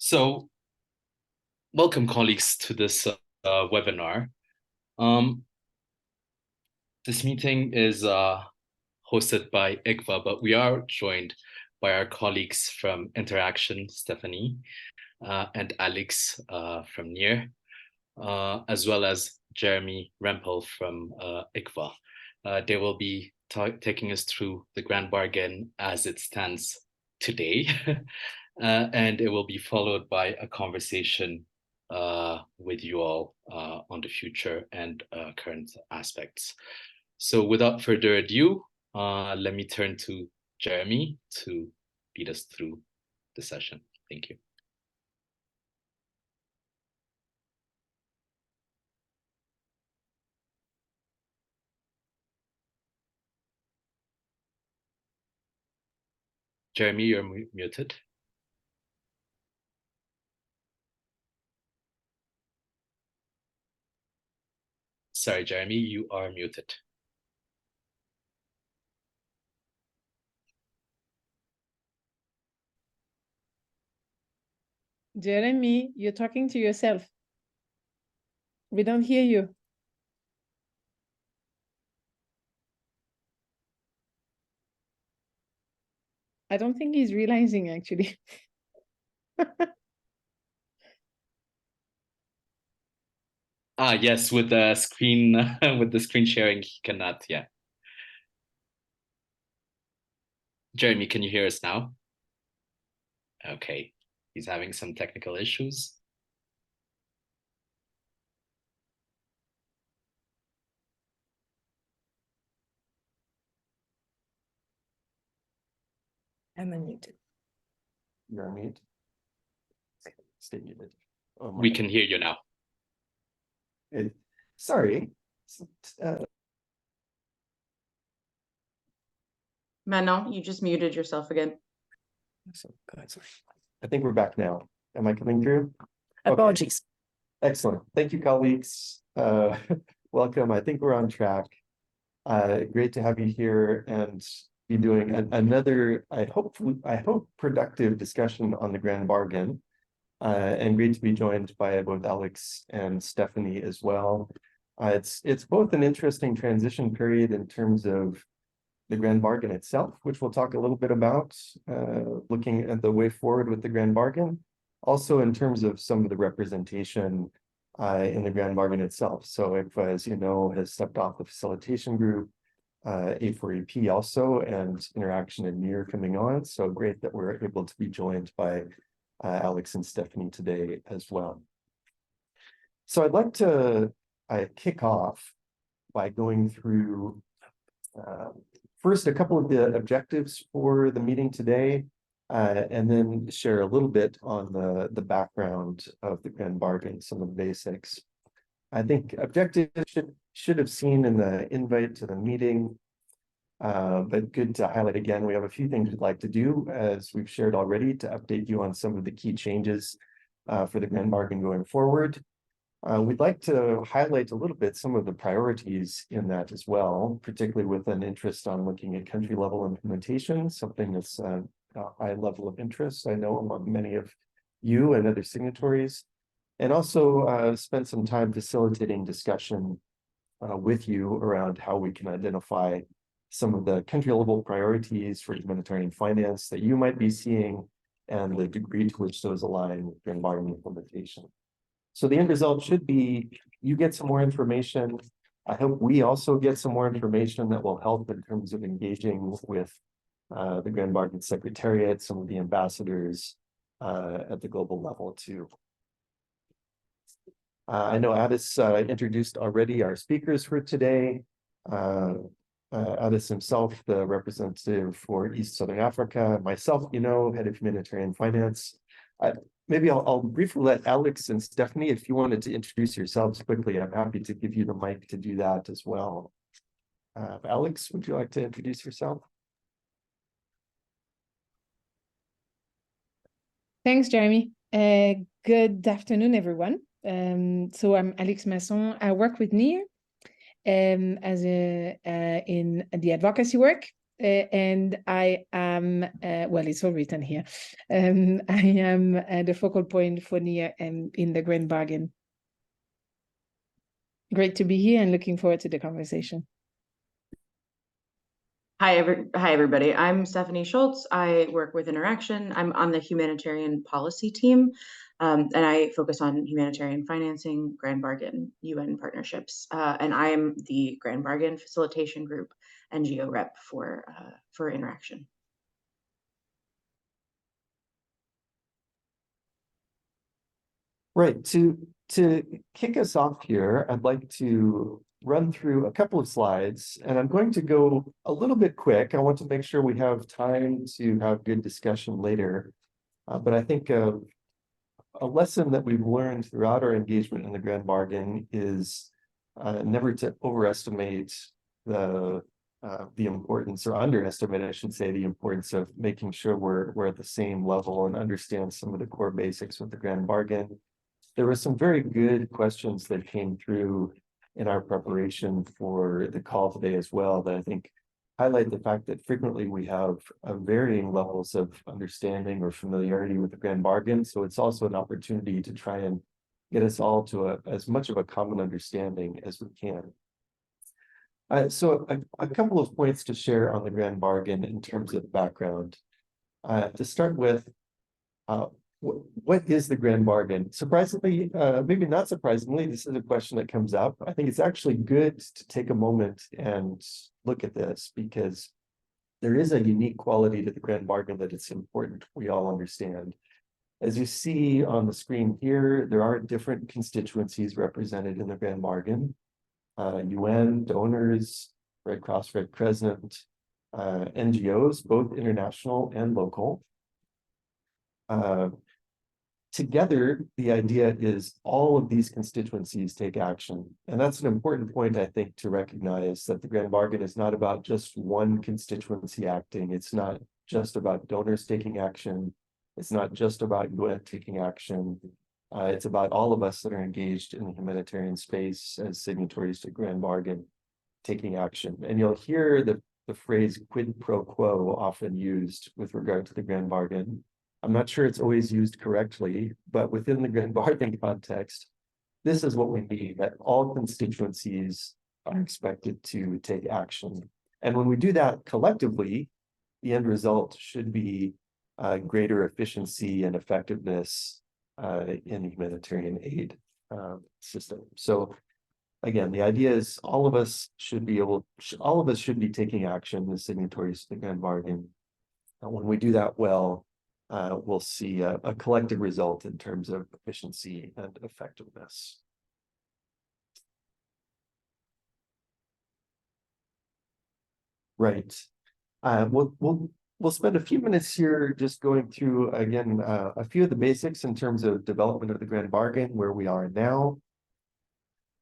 So, welcome, colleagues, to this webinar. Um, this meeting is hosted by ICVA, but we are joined by our colleagues from Interaction, Stephanie, and Alex from NEAR, as well as Jeremy Rempel from ICVA. They will be taking us through the Grand Bargain as it stands today. And it will be followed by a conversation with you all on the future and current aspects. So without further ado, let me turn to Jeremy to lead us through the session. Thank you. Jeremy, you're muted. Sorry, Jeremy, you are muted. Jeremy, you're talking to yourself. We don't hear you. I don't think he's realizing, actually. Yes, with the screen sharing, he cannot. Yeah. Jeremy, can you hear us now? Okay, he's having some technical issues. I'm unmuted. You're on mute. Stay muted. Oh, we can hear you now. Sorry. Manon, you just muted yourself again. I think we're back now. Am I coming through? Apologies. Okay. Excellent. Thank you, colleagues. Welcome. I think we're on track. Great to have you here and be doing another, I hope, productive discussion on the Grand Bargain. And great to be joined by both Alex and Stephanie as well. It's both an interesting transition period in terms of the Grand Bargain itself, which we'll talk a little bit about, looking at the way forward with the Grand Bargain, also in terms of some of the representation in the Grand Bargain itself. So ICVA, as you know, has stepped off the facilitation group, A4EP also, and Interaction and NEAR coming on. So great that we're able to be joined by Alex and Stephanie today as well. So I'd like to kick off by going through first a couple of the objectives for the meeting today, and then share a little bit on the background of the Grand Bargain, some of the basics. I think objectives should have seen in the invite to the meeting, but good to highlight again. We have a few things we'd like to do, as we've shared already, to update you on some of the key changes for the Grand Bargain going forward. We'd like to highlight a little bit some of the priorities in that as well, particularly with an interest on looking at country level implementation, something that's a high level of interest, I know, among many of you and other signatories, and also spend some time facilitating discussion with you around how we can identify some of the country level priorities for humanitarian finance that you might be seeing and the degree to which those align with Grand Bargain implementation. So the end result should be you get some more information. I hope we also get some more information that will help in terms of engaging with the Grand Bargain Secretariat, some of the ambassadors at the global level too. I know Addis introduced already our speakers for today. Addis himself, the representative for East Southern Africa, myself, you know, head of humanitarian finance. Maybe I'll briefly let Alex and Stephanie, if you wanted to introduce yourselves quickly, I'm happy to give you the mic to do that as well. Alex, would you like to introduce yourself? Thanks, Jeremy. Good afternoon, everyone. So I'm Alex Masson. I work with NEAR in the advocacy work. and I am, well, it's all written here. I am the focal point for NIA in the Grand Bargain. Great to be here and looking forward to the conversation. Hi, everybody. I'm Stephanie Schultz. I work with Interaction. I'm on the humanitarian policy team, and I focus on humanitarian financing, Grand Bargain, UN partnerships, and I am the Grand Bargain Facilitation Group NGO rep for Interaction. Right. To kick us off here, I'd like to run through a couple of slides, and I'm going to go a little bit quick. I want to make sure we have time to have good discussion later. But I think a lesson that we've learned throughout our engagement in the Grand Bargain is never to overestimate the importance, or underestimate, I should say, the importance of making sure we're at the same level and understand some of the core basics with the Grand Bargain. There were some very good questions that came through in our preparation for the call today as well, that I think highlight the fact that frequently we have varying levels of understanding or familiarity with the Grand Bargain. So it's also an opportunity to try and get us all to as much of a common understanding as we can. So a couple of points to share on the Grand Bargain in terms of background. To start with, what is the Grand Bargain? Surprisingly, maybe not surprisingly, this is a question that comes up. I think it's actually good to take a moment and look at this, because there is a unique quality to the Grand Bargain that it's important we all understand. As you see on the screen here, there are different constituencies represented in the Grand Bargain. UN, donors, Red Cross, Red Crescent, NGOs, both international and local. Together, the idea is all of these constituencies take action. And that's an important point, I think, to recognize, that the Grand Bargain is not about just one constituency acting. It's not just about donors taking action. It's not just about UN taking action. It's about all of us that are engaged in the humanitarian space as signatories to Grand Bargain taking action. And you'll hear the phrase quid pro quo often used with regard to the Grand Bargain. I'm not sure it's always used correctly, but within the Grand Bargain context, this is what we mean, that all constituencies are expected to take action. And when we do that collectively, the end result should be greater efficiency and effectiveness in the humanitarian aid system. So again, the idea is all of us should be taking action as signatories to the Grand Bargain. And when we do that well, we'll see a collective result in terms of efficiency and effectiveness. Right. We'll spend a few minutes here just going through, again, a few of the basics in terms of development of the Grand Bargain, where we are now.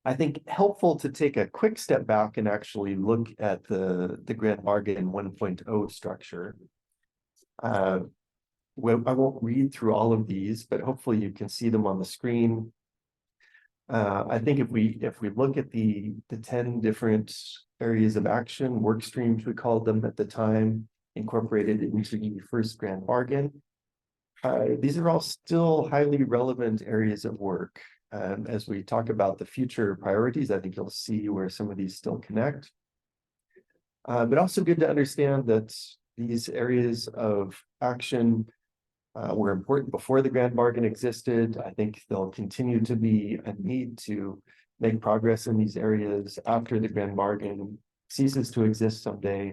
I think helpful to take a quick step back and actually look at the Grand Bargain 1.0 structure. Well, I won't read through all of these, but hopefully you can see them on the screen. I think if we look at the 10 different areas of action, work streams we called them at the time, incorporated into the first Grand Bargain, these are all still highly relevant areas of work. As we talk about the future priorities, I think you'll see where some of these still connect. But also good to understand that these areas of action were important before the Grand Bargain existed. I think there'll continue to be a need to make progress in these areas after the Grand Bargain ceases to exist someday.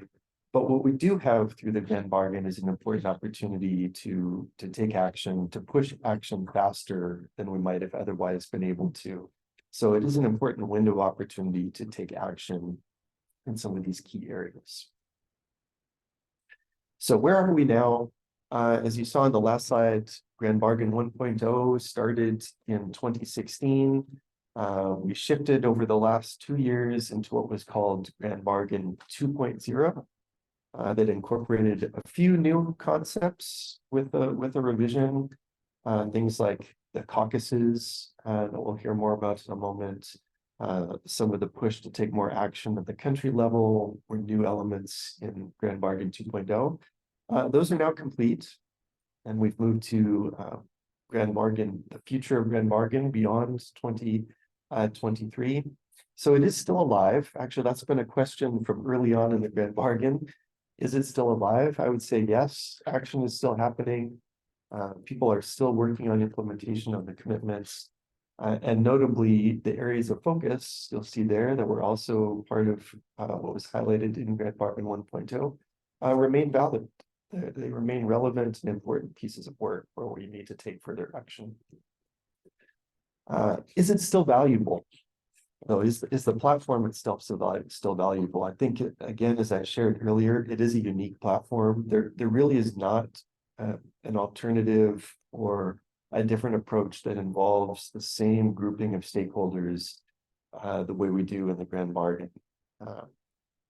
But what we do have through the Grand Bargain is an important opportunity to take action, to push action faster than we might have otherwise been able to. So it is an important window of opportunity to take action in some of these key areas. So where are we now? As you saw on the last slide, Grand Bargain 1.0 started in 2016. We shifted over the last 2 years into what was called Grand Bargain 2.0. That incorporated a few new concepts with a revision, things like the caucuses that we'll hear more about in a moment, some of the push to take more action at the country level were new elements in Grand Bargain 2.0. Those are now complete, and we've moved to Grand Bargain, the future of Grand Bargain beyond 2023. So it is still alive. Actually, that's been a question from early on in the Grand Bargain. Is it still alive? I would say yes. Action is still happening. People are still working on implementation of the commitments. And notably, the areas of focus you'll see there that were also part of what was highlighted in Grand Bargain 1.0 remain valid. They remain relevant and important pieces of work where we need to take further action. Is it still valuable? No, is the platform itself still valuable? I think, again, as I shared earlier, it is a unique platform. There really is not an alternative or a different approach that involves the same grouping of stakeholders the way we do in the Grand Bargain.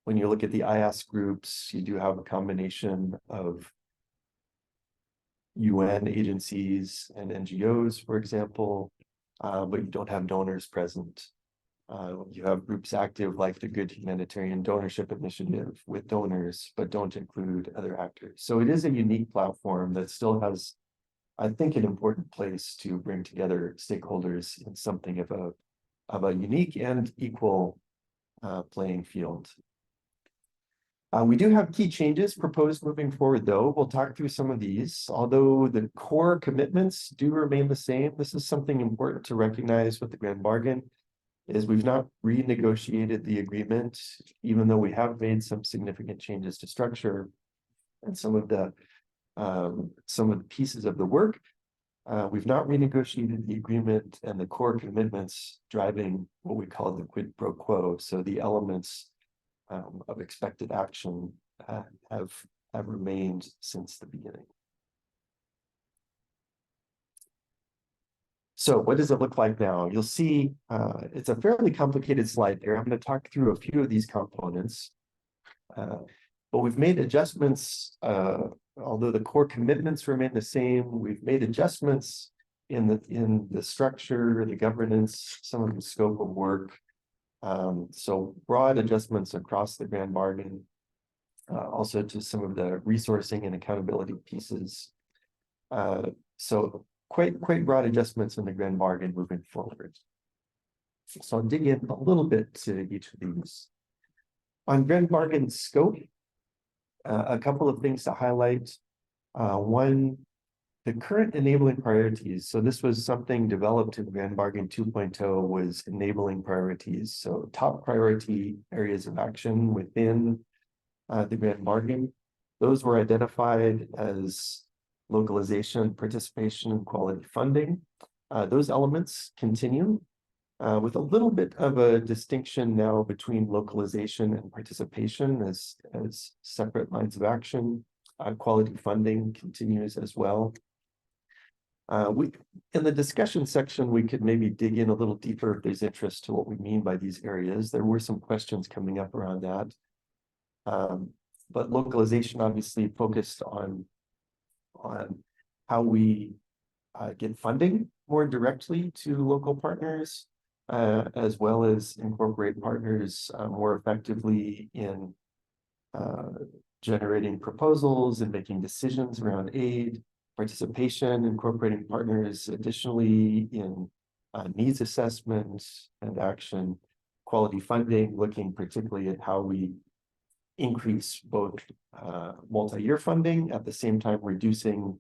When you look at the IAS groups, you do have a combination of UN agencies and NGOs, for example, but you don't have donors present. You have groups active like the Good Humanitarian Donorship Initiative with donors, but don't include other actors. So it is a unique platform that still has, I think, an important place to bring together stakeholders in something of a unique and equal playing field. We do have key changes proposed moving forward, though. We'll talk through some of these. Although the core commitments do remain the same, this is something important to recognize with the Grand Bargain, is we've not renegotiated the agreement, even though we have made some significant changes to structure and some of the pieces of the work. We've not renegotiated the agreement and the core commitments driving what we call the quid pro quo. So the elements of expected action have remained since the beginning. So what does it look like now? You'll see it's a fairly complicated slide there. I'm going to talk through a few of these components, but we've made adjustments. Although the core commitments remain the same, we've made adjustments in the structure, the governance, some of the scope of work. So broad adjustments across the Grand Bargain, also to some of the resourcing and accountability pieces. So quite broad adjustments in the Grand Bargain moving forward. So I'll dig in a little bit to each of these. On Grand Bargain scope, a couple of things to highlight. One, the current enabling priorities. So this was something developed in Grand Bargain 2.0 was enabling priorities. So top priority areas of action within the Grand Bargain. Those were identified as localization, participation, and quality funding. Those elements continue with a little bit of a distinction now between localization and participation as separate lines of action. Quality funding continues as well. In the discussion section, we could maybe dig in a little deeper if there's interest to what we mean by these areas. There were some questions coming up around that. But localization obviously focused on how we get funding more directly to local partners, as well as incorporate partners more effectively in generating proposals and making decisions around aid, participation, incorporating partners additionally in needs assessment and action, quality funding, looking particularly at how we increase both multi-year funding, at the same time reducing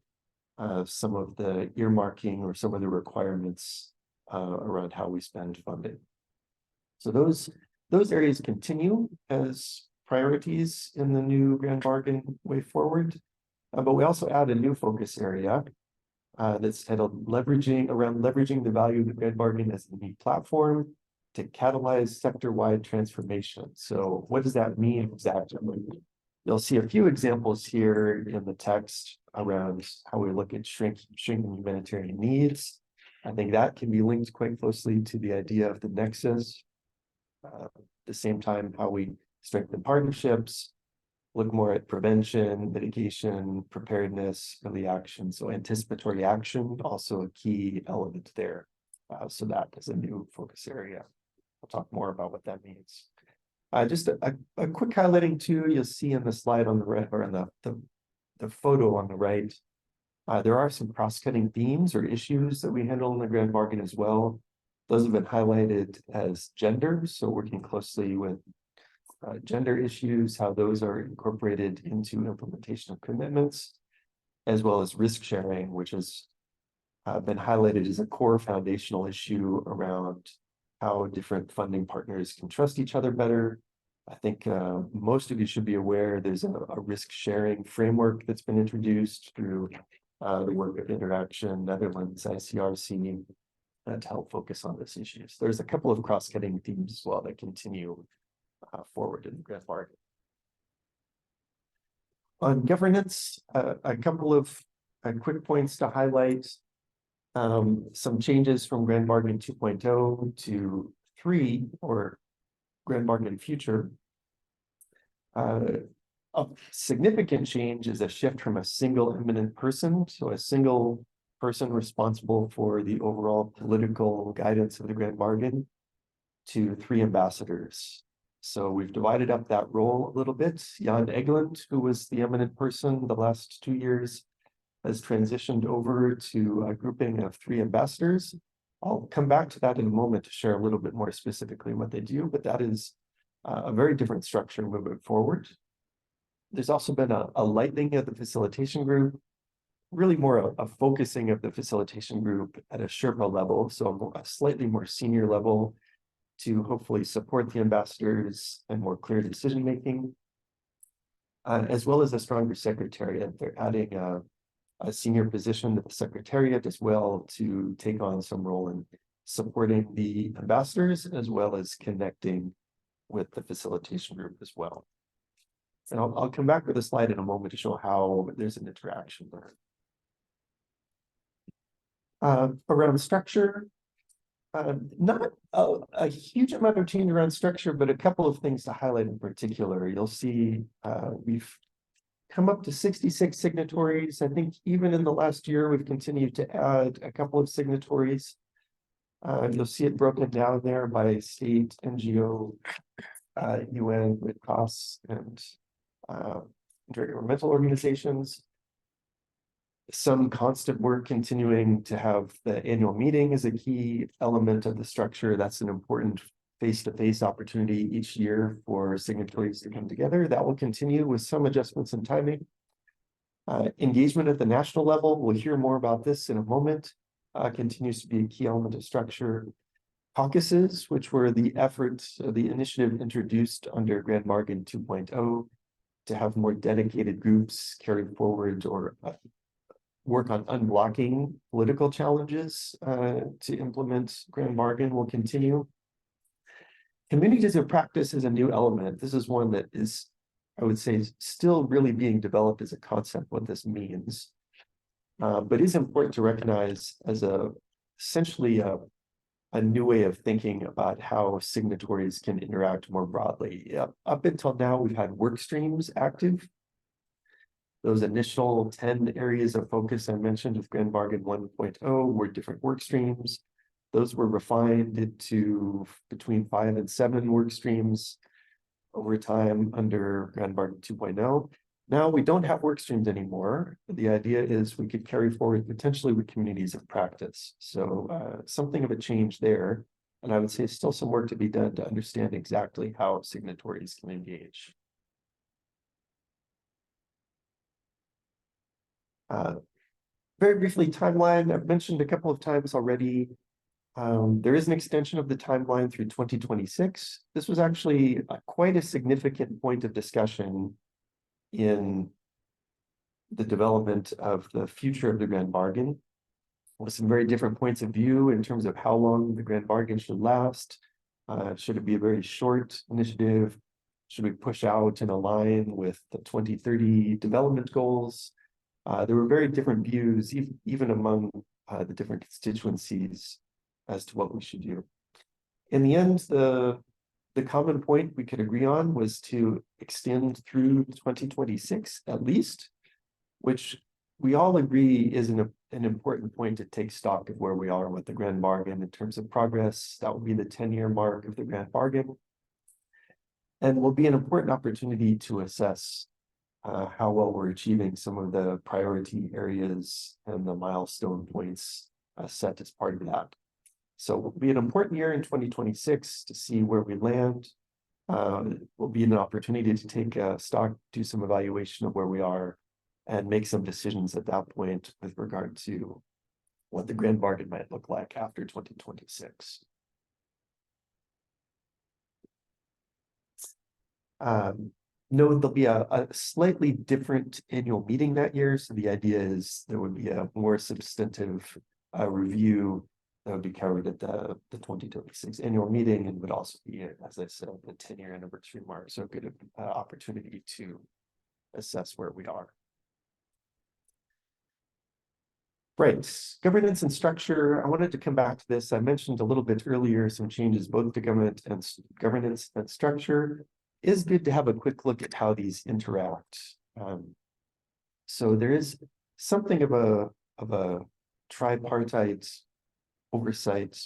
some of the earmarking or some of the requirements around how we spend funding. So those areas continue as priorities in the new Grand Bargain way forward. But we also add a new focus area that's titled leveraging the value of the Grand Bargain as a unique platform to catalyze sector-wide transformation. So what does that mean exactly? You'll see a few examples here in the text around how we look at shrinking humanitarian needs. I think that can be linked quite closely to the idea of the nexus. At the same time, how we strengthen partnerships, look more at prevention, mitigation, preparedness, early action. So anticipatory action, also a key element there. So that is a new focus area. We'll talk more about what that means. Just a quick highlighting too, you'll see in the slide on the right, or in the photo on the right, there are some cross-cutting themes or issues that we handle in the grand bargain as well. Those have been highlighted as gender, so working closely with gender issues, how those are incorporated into implementation of commitments, as well as risk sharing, which has been highlighted as a core foundational issue around how different funding partners can trust each other better. I think most of you should be aware there's a risk sharing framework that's been introduced through the work of Interaction, Netherlands, ICRC, to help focus on this issue. So there's a couple of cross-cutting themes as well that continue forward in the grand bargain. On governance, a couple of quick points to highlight. Some changes from Grand Bargain 2.0 to 3, or Grand Bargain Future. A significant change is a shift from a single eminent person, so a single person responsible for the overall political guidance of the Grand Bargain, to 3 ambassadors. So we've divided up that role a little bit. Jan Egeland, who was the eminent person the last 2 years, has transitioned over to a grouping of 3 ambassadors. I'll come back to that in a moment to share a little bit more specifically what they do, but that is a very different structure moving forward. There's also been a lightening of the facilitation group, really more a focusing of the facilitation group at a Sherpa level, so a slightly more senior level to hopefully support the ambassadors and more clear decision-making, as well as a stronger secretariat. They're adding a senior position to the secretariat as well to take on some role in supporting the ambassadors as well as connecting with the facilitation group as well. And I'll come back with a slide in a moment to show how there's an interaction there. Around structure, not a huge amount of change around structure, but a couple of things to highlight in particular. You'll see we've come up to 66 signatories. I think even in the last year, we've continued to add a couple of signatories. You'll see it broken down there by state, NGO, UN, Red Cross, and intergovernmental organizations. Some constant work continuing to have the annual meeting as a key element of the structure. That's an important face-to-face opportunity each year for signatories to come together. That will continue with some adjustments in timing. Engagement at the national level, we'll hear more about this in a moment, continues to be a key element of structure. Caucuses, which were the initiative introduced under Grand Bargain 2.0 to have more dedicated groups carry forward or work on unblocking political challenges to implement Grand Bargain, will continue. Communities of practice is a new element. This is one that is, I would say, still really being developed as a concept, what this means, but is important to recognize as essentially a new way of thinking about how signatories can interact more broadly. Up until now, we've had work streams active. Those initial 10 areas of focus I mentioned of Grand Bargain 1.0 were different work streams. Those were refined to between 5 and 7 work streams over time under Grand Bargain 2.0. Now we don't have work streams anymore. The idea is we could carry forward potentially with communities of practice. So something of a change there. And I would say still some work to be done to understand exactly how signatories can engage. Very briefly, timeline. I've mentioned a couple of times already. There is an extension of the timeline through 2026. This was actually quite a significant point of discussion in the development of the future of the Grand Bargain, with some very different points of view in terms of how long the Grand Bargain should last. Should it be a very short initiative? Should we push out and align with the 2030 development goals? There were very different views, even among the different constituencies, as to what we should do. In the end, the common point we could agree on was to extend through 2026 at least, which we all agree is an an important point to take stock of where we are with the Grand Bargain in terms of progress. That will be the 10-year mark of the Grand Bargain, and will be an important opportunity to assess how well we're achieving some of the priority areas and the milestone points set as part of that. So it will be an important year in 2026 to see where we land. It will be an opportunity to take stock, do some evaluation of where we are, and make some decisions at that point with regard to what the Grand Bargain might look like after 2026. Note there'll be a slightly different annual meeting that year. So the idea is there would be a more substantive review that would be covered at the 2026 annual meeting, and would also be, as I said, the 10-year anniversary mark. So a good opportunity to assess where we are. Right, governance and structure. I wanted to come back to this. I mentioned a little bit earlier some changes both to governance and structure. It is good to have a quick look at how these interact. So there is something of a tripartite oversight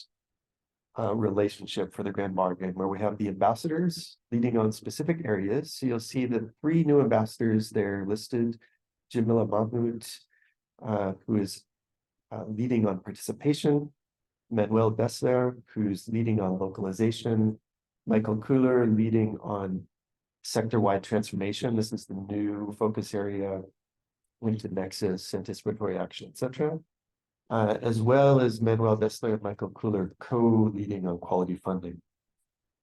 relationship for the Grand Bargain, where we have the ambassadors leading on specific areas. So you'll see the 3 new ambassadors there listed: Jamila Mahmoud, who is leading on participation; Manuel Bessler, who's leading on localization; Michael Kuhler, leading on sector-wide transformation. This is the new focus area linked to Nexus, anticipatory action, etc. As well as Manuel Bessler and Michael Kuhler co-leading on quality funding,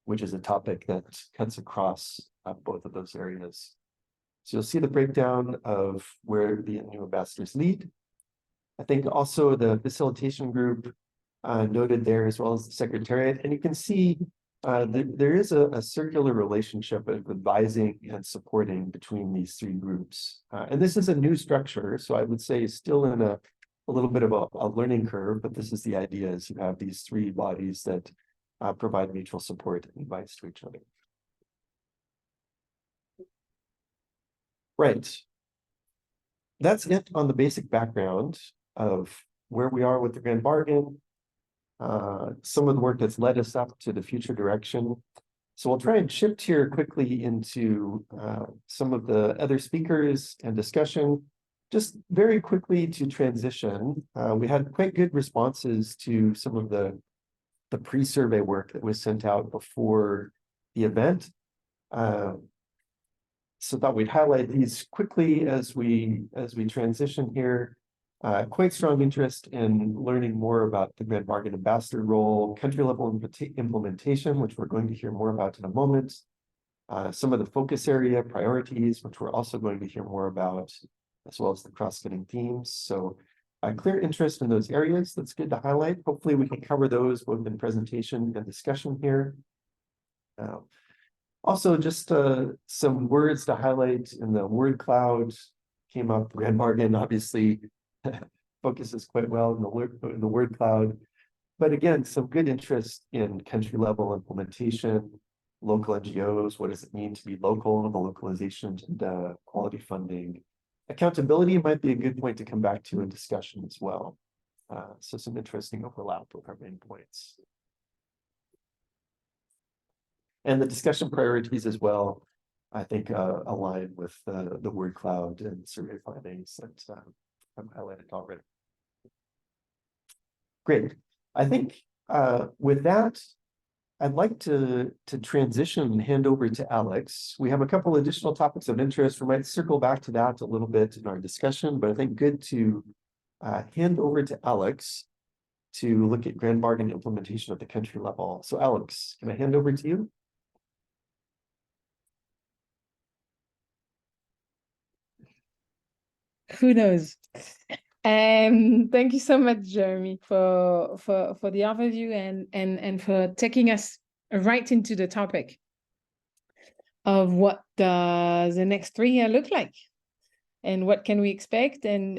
which is a topic that cuts across both of those areas. So you'll see the breakdown of where the new ambassadors lead. I think also the facilitation group noted there, as well as the secretariat, and you can see there is a circular relationship of advising and supporting between these 3 groups. And this is a new structure, so I would say still in a little bit of a learning curve, but this is the idea: is you have these 3 bodies that provide mutual support and advice to each other. Right. That's it on the basic background of where we are with the Grand Bargain, some of the work that's led us up to the future direction. So we'll try and shift here quickly into some of the other speakers and discussion. Just very quickly to transition, we had quite good responses to some of the pre-survey work that was sent out before the event. So thought we'd highlight these quickly as we transition here. Quite strong interest in learning more about the Grand Bargain ambassador role, country level implementation, which we're going to hear more about in a moment. Some of the focus area priorities, which we're also going to hear more about, as well as the cross-cutting themes. So clear interest in those areas. That's good to highlight. Hopefully we can cover those both in presentation and discussion here. Also, just some words to highlight in the word cloud came up. Grand Bargain obviously focuses quite well in the word cloud, but again, some good interest in country level implementation, local NGOs. What does it mean to be local? The localization and quality funding. Accountability might be a good point to come back to in discussion as well. So some interesting overlap with our main points. And the discussion priorities as well, I think align with the word cloud and survey findings that I've highlighted already. Great. I think with that, I'd like to transition and hand over to Alex. We have a couple additional topics of interest. We might circle back to that a little bit in our discussion, but I think good to hand over to Alex to look at Grand Bargain implementation at the country level. So Alex, can I hand over to you? Who knows? Thank you so much, Jeremy, for the overview and for taking us right into the topic of what does the next 3 years look like, and what can we expect, and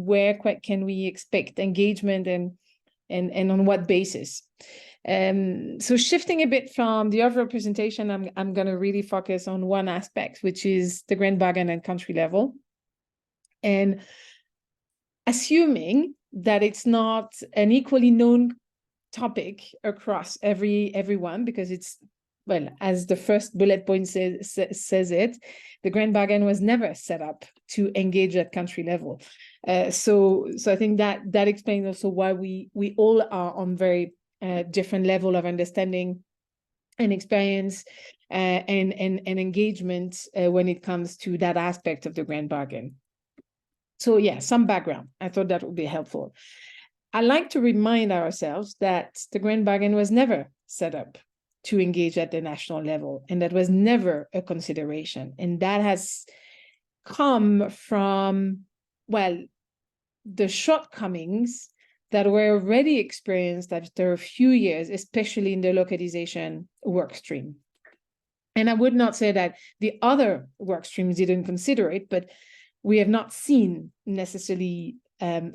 where can we expect engagement, and on what basis. So shifting a bit from the overall presentation, I'm going to really focus on one aspect, which is the Grand Bargain and country level. And assuming that it's not an equally known topic across everyone, because it's, well, as the first bullet point says it, the Grand Bargain was never set up to engage at country level. So I think that explains also why we all are on very different level of understanding and experience and engagement when it comes to that aspect of the Grand Bargain. So yeah, some background. I thought that would be helpful. I like to remind ourselves that the Grand Bargain was never set up to engage at the national level, and that was never a consideration. And that has come from, well, the shortcomings that were already experienced after a few years, especially in the localization work stream. And I would not say that the other work streams didn't consider it, but we have not seen necessarily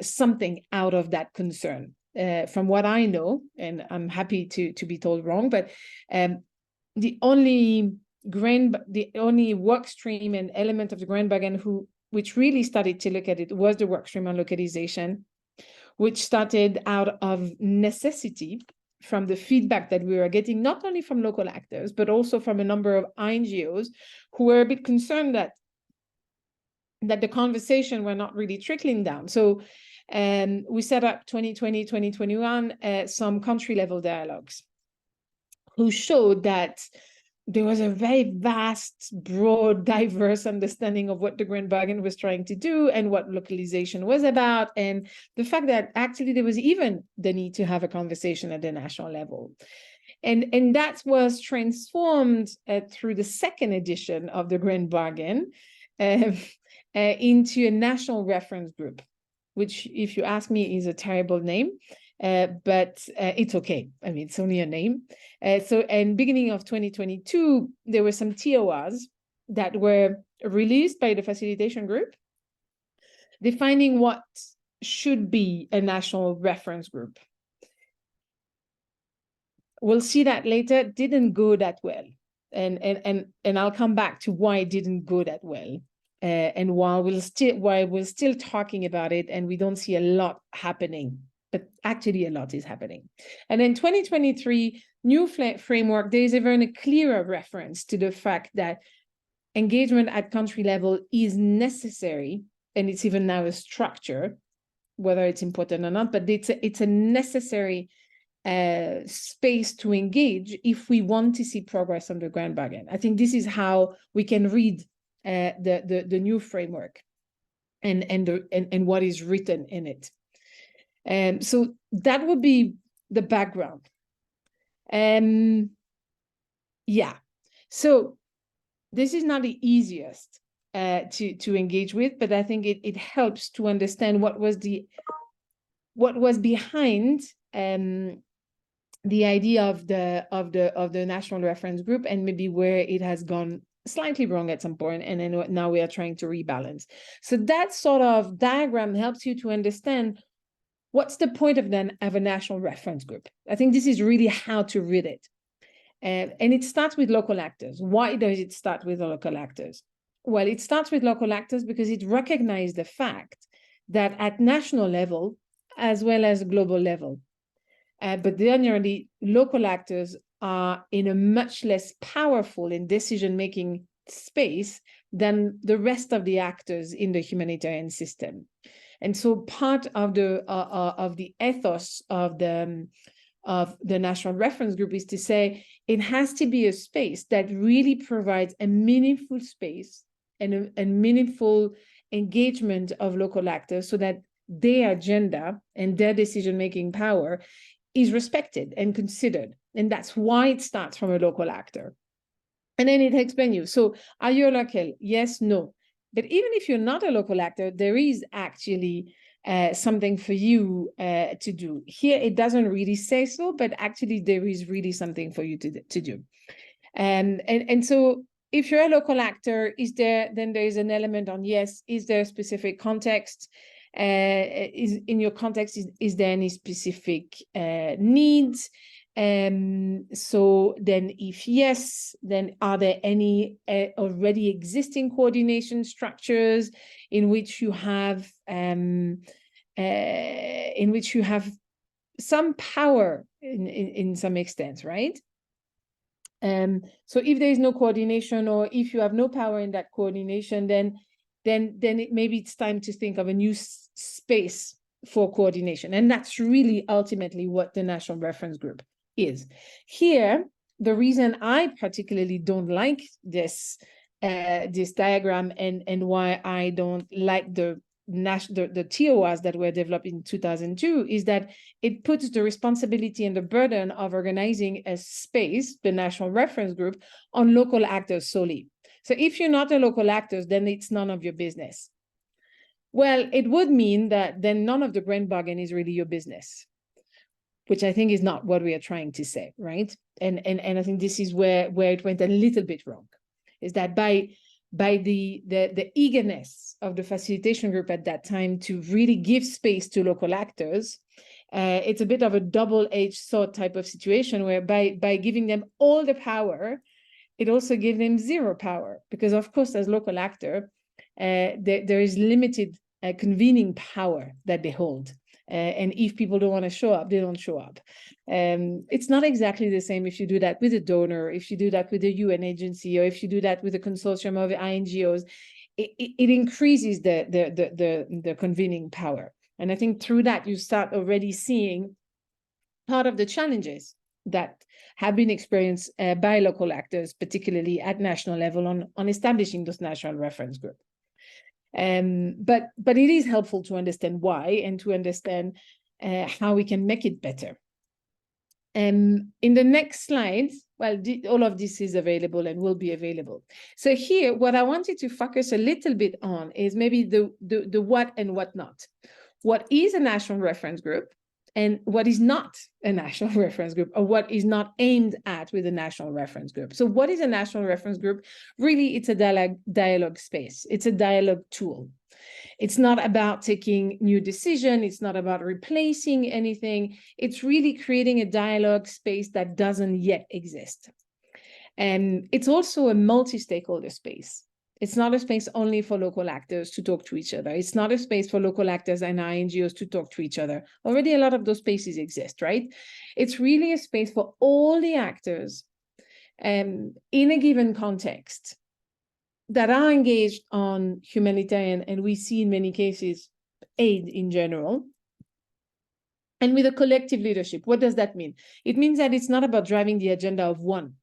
something out of that concern. From what I know, and I'm happy to be told wrong, but the only work stream and element of the Grand Bargain which really started to look at it was the work stream on localization, which started out of necessity from the feedback that we were getting, not only from local actors, but also from a number of NGOs who were a bit concerned that the conversation were not really trickling down. So we set up 2020, 2021, some country level dialogues who showed that there was a very vast, broad, diverse understanding of what the Grand Bargain was trying to do and what localization was about, and the fact that actually there was even the need to have a conversation at the national level. And that was transformed through the second edition of the Grand Bargain into a national reference group, which, if you ask me, is a terrible name. But it's okay. I mean, it's only a name. And beginning of 2022, there were some TORs that were released by the facilitation group, defining what should be a national reference group. We'll see that later. Didn't go that well, and I'll come back to why it didn't go that well. And while we're still talking about it, and we don't see a lot happening. But actually a lot is happening. And in 2023, new framework, there is even a clearer reference to the fact that engagement at country level is necessary, and it's even now a structure, whether it's important or not, but it's a necessary space to engage if we want to see progress on the Grand Bargain. I think this is how we can read the new framework and what is written in it. So that would be the background. Yeah, so this is not the easiest to engage with, but I think it helps to understand what was behind the idea of the national reference group, and maybe where it has gone slightly wrong at some point, and then now we are trying to rebalance. So that sort of diagram helps you to understand what's the point of a national reference group. I think this is really how to read it. And it starts with local actors. Why does it start with the local actors? Well, it starts with local actors because it recognizes the fact that at national level, as well as global level, but generally local actors are in a much less powerful in decision-making space than the rest of the actors in the humanitarian system. And so part of the ethos of the national reference group is to say it has to be a space that really provides a meaningful space and a meaningful engagement of local actors, so that their agenda and their decision-making power is respected and considered. And that's why it starts from a local actor. And then it explains you. So are you local? Yes, no. But even if you're not a local actor, there is actually something for you to do. Here, it doesn't really say so, but actually there is really something for you to do. And so if you're a local actor, then there is an element on, yes, is there a specific context? Is in your context, is there any specific needs? So then if yes, then are there any already existing coordination structures in which you have in which you have some power in some extent, right? So if there is no coordination, or if you have no power in that coordination, then maybe it's time to think of a new space for coordination. And that's really ultimately what the National Reference Group is. Here, the reason I particularly don't like this diagram, and why I don't like the TORs that were developed in 2002, is that it puts the responsibility and the burden of organizing a space, the National Reference Group, on local actors solely. So if you're not a local actor, then it's none of your business. Well, it would mean that then none of the grand bargain is really your business, which I think is not what we are trying to say, right? And I think this is where it went a little bit wrong, is that by the eagerness of the facilitation group at that time to really give space to local actors, it's a bit of a double-edged sword type of situation, where by giving them all the power, it also gives them zero power, because of course, as local actor, there is limited convening power that they hold. And if people don't want to show up, they don't show up. It's not exactly the same if you do that with a donor, if you do that with a UN agency, or if you do that with a consortium of NGOs. It increases the convening power. And I think through that, you start already seeing part of the challenges that have been experienced by local actors, particularly at national level, on establishing those national reference groups. But it is helpful to understand why, and to understand how we can make it better. In the next slide, well, all of this is available and will be available. So here, what I wanted to focus a little bit on is maybe the what and what not. What is a national reference group, and what is not a national reference group, or what is not aimed at with a national reference group. So what is a national reference group? Really, it's a dialogue space. It's a dialogue tool. It's not about taking new decision. It's not about replacing anything. It's really creating a dialogue space that doesn't yet exist. And it's also a multi-stakeholder space. It's not a space only for local actors to talk to each other. It's not a space for local actors and NGOs to talk to each other. Already a lot of those spaces exist, right? It's really a space for all the actors in a given context that are engaged on humanitarian, and we see in many cases aid in general, and with a collective leadership. What does that mean? It means that it's not about driving the agenda of one.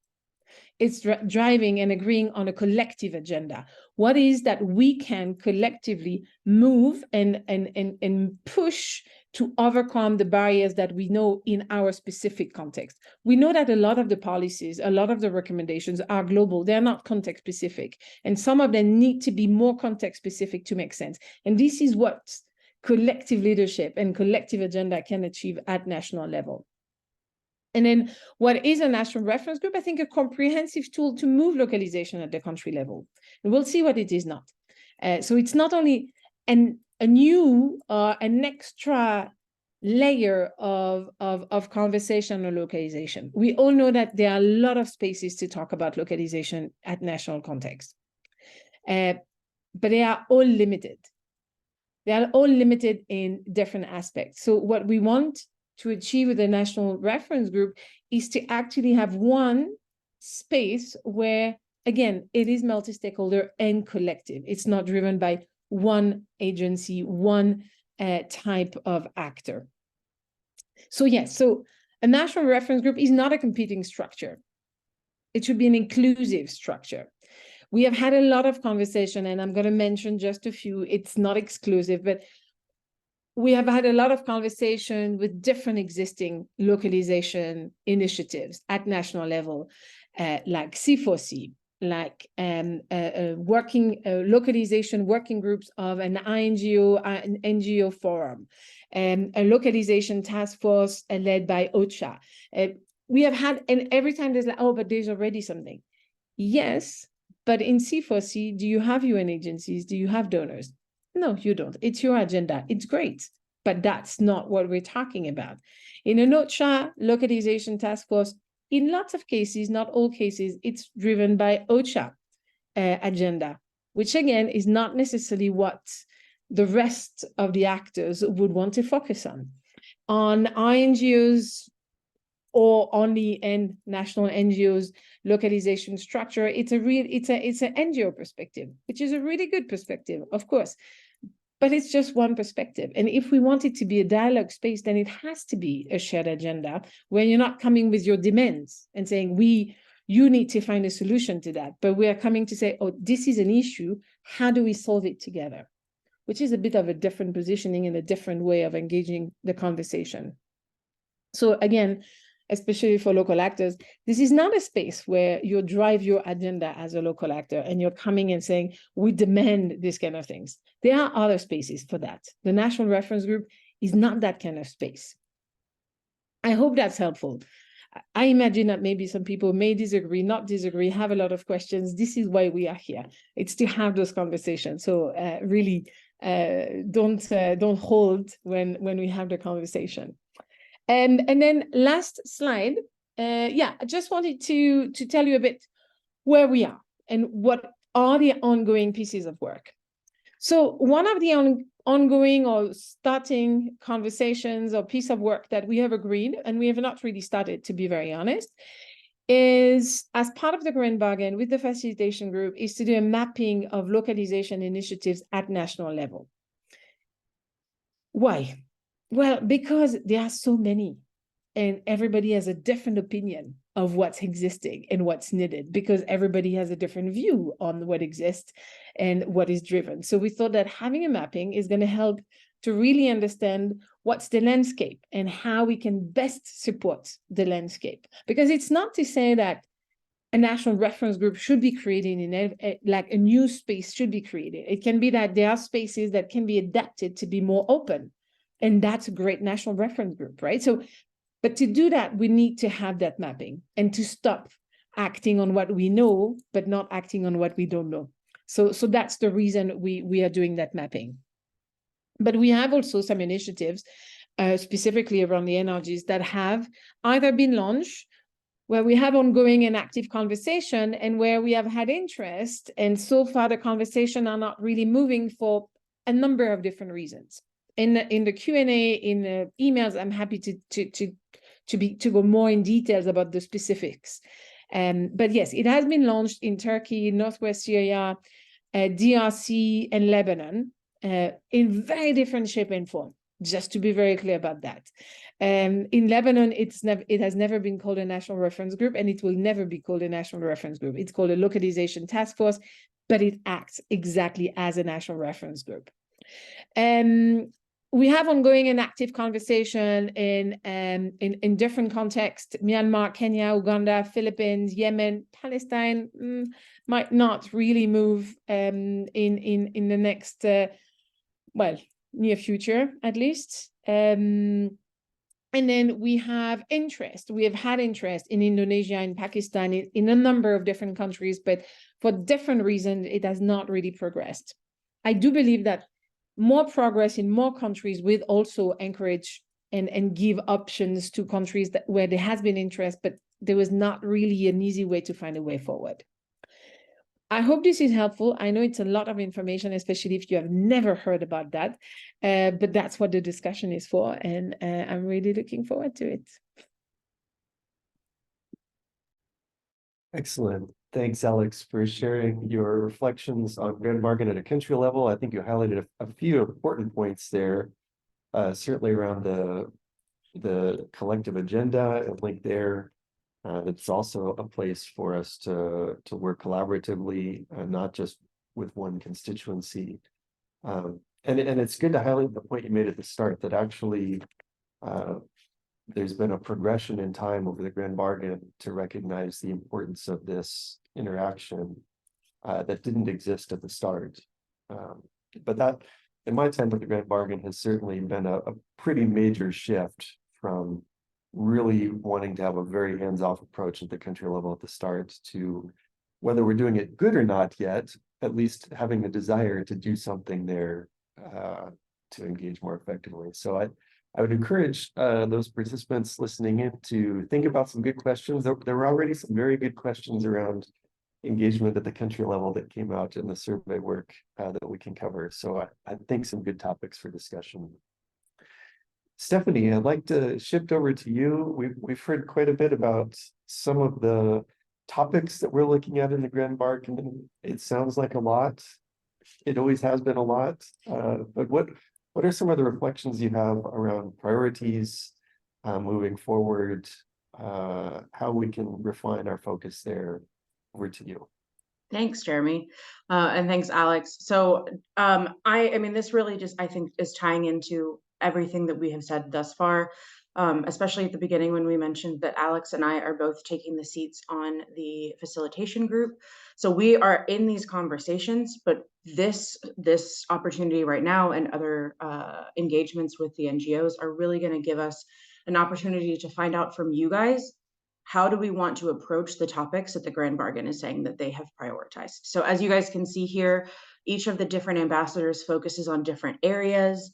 It's driving and agreeing on a collective agenda. What is that we can collectively move and push to overcome the barriers that we know in our specific context? We know that a lot of the policies, a lot of the recommendations are global. They're not context specific. And some of them need to be more context specific to make sense. And this is what collective leadership and collective agenda can achieve at national level. And then what is a national reference group? I think a comprehensive tool to move localization at the country level. And we'll see what it is not. So it's not only an extra layer of conversation on localization. We all know that there are a lot of spaces to talk about localization at national context. But they are all limited. They are all limited in different aspects. So what we want to achieve with the national reference group is to actually have one space where, again, it is multi-stakeholder and collective. It's not driven by one agency, one type of actor. So yes, so a national reference group is not a competing structure. It should be an inclusive structure. We have had a lot of conversation, and I'm going to mention just a few. It's not exclusive, but we have had a lot of conversation with different existing localization initiatives at national level, like C4C, like localization working groups of an NGO Forum, a localization task force led by OCHA. We have had, and every time there's like, oh, but there's already something. Yes, but in C4C, do you have UN agencies? Do you have donors? No, you don't. It's your agenda. It's great, but that's not what we're talking about. In an OCHA localization task force, in lots of cases, not all cases, it's driven by OCHA agenda, which again is not necessarily what the rest of the actors would want to focus on INGOs or only in national NGOs localization structure. It's an NGO perspective, which is a really good perspective, of course, but it's just one perspective. And if we want it to be a dialogue space, then it has to be a shared agenda where you're not coming with your demands and saying, you need to find a solution to that, but we are coming to say, oh, this is an issue, how do we solve it together? Which is a bit of a different positioning and a different way of engaging the conversation. So again, especially for local actors, this is not a space where you drive your agenda as a local actor and you're coming and saying, we demand these kind of things. There are other spaces for that. The National Reference Group is not that kind of space. I hope that's helpful. I imagine that maybe some people may disagree, not disagree, have a lot of questions. This is why we are here. It's to have those conversations. So really don't hold when we have the conversation. And then last slide, I just wanted to tell you a bit where we are and what are the ongoing pieces of work. So one of the ongoing or starting conversations or piece of work that we have agreed, and we have not really started, to be very honest, is as part of the Grand Bargain with the facilitation group is to do a mapping of localization initiatives at national level. Why? Well, because there are so many and everybody has a different opinion of what's existing and what's needed because everybody has a different view on what exists and what is driven. So we thought that having a mapping is going to help to really understand what's the landscape and how we can best support the landscape. Because it's not to say that a national reference group should be created in like a new space should be created. It can be that there are spaces that can be adapted to be more open. And that's a great national reference group, right? So, but to do that, we need to have that mapping and to stop acting on what we know, but not acting on what we don't know. So that's the reason we are doing that mapping. But we have also some initiatives, specifically around the NRGs that have either been launched, where we have ongoing and active conversation and where we have had interest. And so far the conversation are not really moving for a number of different reasons. In the Q&A, in the emails, I'm happy to go more in details about the specifics. But yes, it has been launched in Turkey, Northwest Syria, DRC, and Lebanon in very different shape and form, just to be very clear about that. In Lebanon, it has never been called a national reference group, and it will never be called a national reference group. It's called a localization task force, but it acts exactly as a national reference group. We have ongoing and active conversation in different contexts: Myanmar, Kenya, Uganda, Philippines, Yemen, Palestine might not really move in the next near future, at least. And then we have interest. We have had interest in Indonesia and Pakistan, in a number of different countries, but for different reasons, it has not really progressed. I do believe that more progress in more countries will also encourage and give options to countries where there has been interest, but there was not really an easy way to find a way forward. I hope this is helpful. I know it's a lot of information, especially if you have never heard about that, but that's what the discussion is for, and I'm really looking forward to it. Excellent. Thanks, Alex, for sharing your reflections on Grand Bargain at a country level. I think you highlighted a few important points there, certainly around the collective agenda and link there. It's also a place for us to work collaboratively, not just with one constituency. And it's good to highlight the point you made at the start that actually there's been a progression in time over the Grand Bargain to recognize the importance of this interaction that didn't exist at the start. But that, in my time with the Grand Bargain, has certainly been a pretty major shift from really wanting to have a very hands-off approach at the country level at the start to, whether we're doing it good or not yet, at least having the desire to do something there to engage more effectively. So I would encourage those participants listening in to think about some good questions. There were already some very good questions around engagement at the country level that came out in the survey work that we can cover. So I think some good topics for discussion. Stephanie, I'd like to shift over to you. We've heard quite a bit about some of the topics that we're looking at in the Grand Bargain. It sounds like a lot. It always has been a lot. But what are some of the reflections you have around priorities moving forward? How we can refine our focus there? Over to you. Thanks, Jeremy. And thanks, Alex. So I mean, this really just, I think, is tying into everything that we have said thus far, especially at the beginning when we mentioned that Alex and I are both taking the seats on the facilitation group. So we are in these conversations, but this opportunity right now and other engagements with the NGOs are really going to give us an opportunity to find out from you guys, how do we want to approach the topics that the Grand Bargain is saying that they have prioritized? So as you guys can see here, each of the different ambassadors focuses on different areas: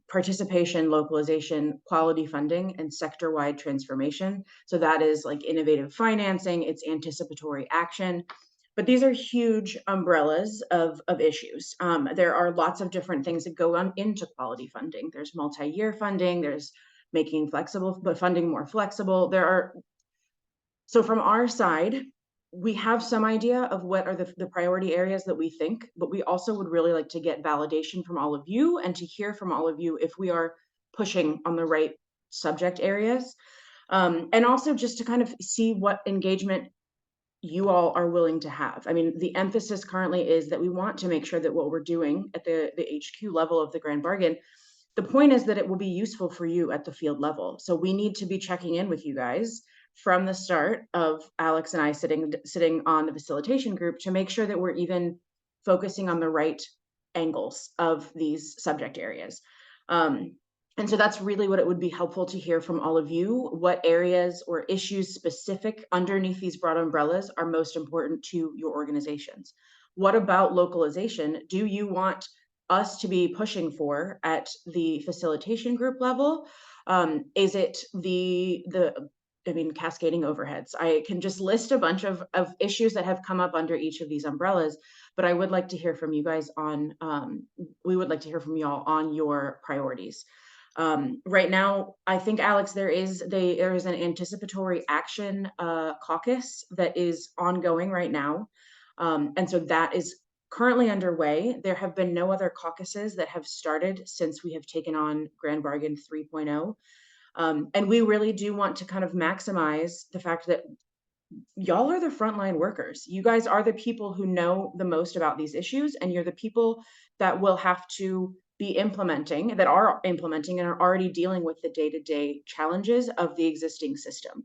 participation, localization, quality funding, and sector-wide transformation. So that is like innovative financing, it's anticipatory action. But these are huge umbrellas of issues. There are lots of different things that go on into quality funding. There's multi-year funding, there's making flexible, but funding more flexible. So from our side, we have some idea of what are the priority areas that we think, but we also would really like to get validation from all of you and to hear from all of you if we are pushing on the right subject areas. And also just to kind of see what engagement you all are willing to have. I mean, the emphasis currently is that we want to make sure that what we're doing at the HQ level of the Grand Bargain, the point is that it will be useful for you at the field level. So we need to be checking in with you guys from the start of Alex and I sitting on the facilitation group to make sure that we're even focusing on the right angles of these subject areas. And so that's really what it would be helpful to hear from all of you. What areas or issues specific underneath these broad umbrellas are most important to your organizations? What about localization do you want us to be pushing for at the facilitation group level? Is it I mean, cascading overheads? I can just list a bunch of issues that have come up under each of these umbrellas, but I would like to hear from you guys on, we would like to hear from y'all on your priorities. Right now, I think, Alex, there is an anticipatory action caucus that is ongoing right now. And so that is currently underway. There have been no other caucuses that have started since we have taken on Grand Bargain 3.0. And we really do want to kind of maximize the fact that y'all are the frontline workers. You guys are the people who know the most about these issues, and you're the people that will have to be implementing, that are implementing and are already dealing with the day-to-day challenges of the existing system.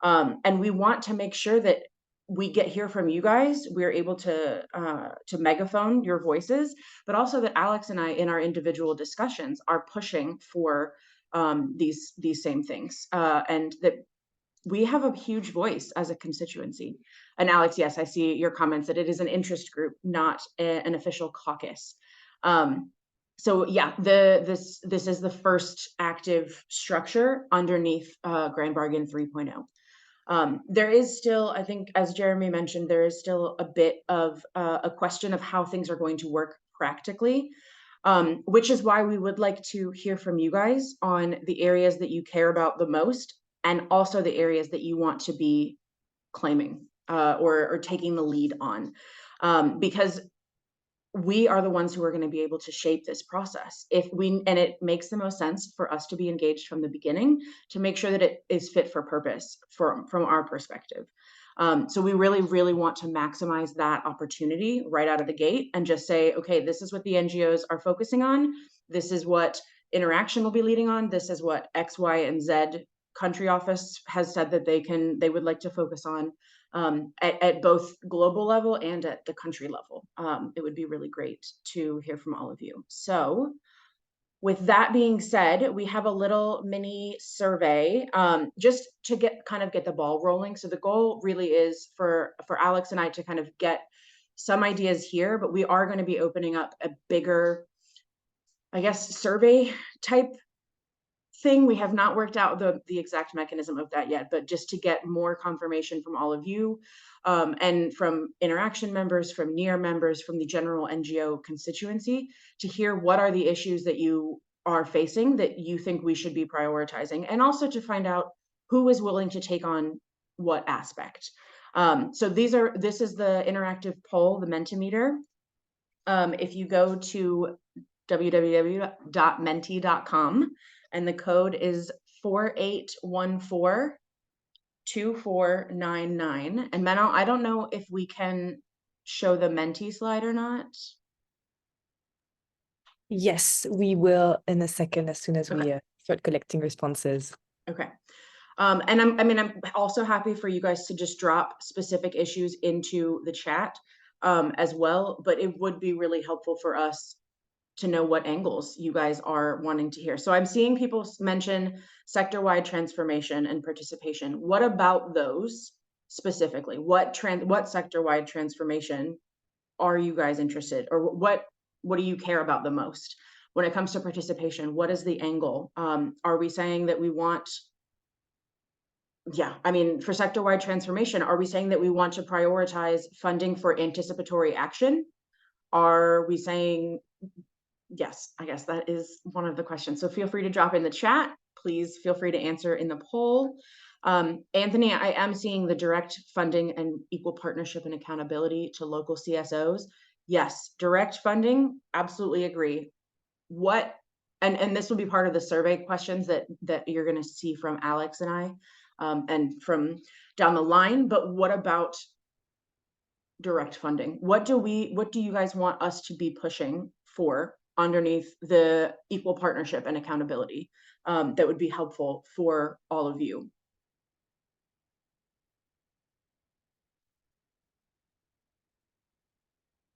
And we want to make sure that we hear from you guys. We're able to megaphone your voices, but also that Alex and I, in our individual discussions, are pushing for these same things, and that we have a huge voice as a constituency. And Alex, yes, I see your comments that it is an interest group, not an official caucus. So yeah, this is the first active structure underneath Grand Bargain 3.0. There is still, I think, as Jeremy mentioned, there is still a bit of a question of how things are going to work practically, which is why we would like to hear from you guys on the areas that you care about the most, and also the areas that you want to be claiming or taking the lead on, because we are the ones who are going to be able to shape this process. And it makes the most sense for us to be engaged from the beginning to make sure that it is fit for purpose from our perspective. So we really, really want to maximize that opportunity right out of the gate and just say, okay, this is what the NGOs are focusing on. This is what Interaction will be leading on. This is what X, Y, and Z country office has said that they would like to focus on, at both global level and at the country level. It would be really great to hear from all of you. So with that being said, we have a little mini survey just to get the ball rolling. So the goal really is for Alex and I to kind of get some ideas here, but we are going to be opening up a bigger, I guess, survey type thing. We have not worked out the exact mechanism of that yet, but just to get more confirmation from all of you, and from Interaction members, from NEAR members, from the general NGO constituency, to hear what are the issues that you are facing that you think we should be prioritizing, and also to find out who is willing to take on what aspect. So this is the interactive poll, the Mentimeter. If you go to www.menti.com, and the code is 48142499. And Menno, I don't know if we can show the Menti slide or not. Yes, we will in a second as soon as Okay. we start collecting responses. Okay. And I'm also happy for you guys to just drop specific issues into the chat as well, but it would be really helpful for us to know what angles you guys are wanting to hear. So I'm seeing people mention sector-wide transformation and participation. What about those specifically? What sector-wide transformation are you guys interested, or what do you care about the most? When it comes to participation, what is the angle? Are we saying that we want, for sector-wide transformation, are we saying that we want to prioritize funding for anticipatory action? Are we saying, yes, I guess that is one of the questions. So feel free to drop in the chat. Please feel free to answer in the poll. Anthony, I am seeing the direct funding and equal partnership and accountability to local CSOs. Yes, direct funding, absolutely agree. And this will be part of the survey questions that you're going to see from Alex and I, and from down the line. But what about direct funding? What do you guys want us to be pushing for underneath the equal partnership and accountability that would be helpful for all of you?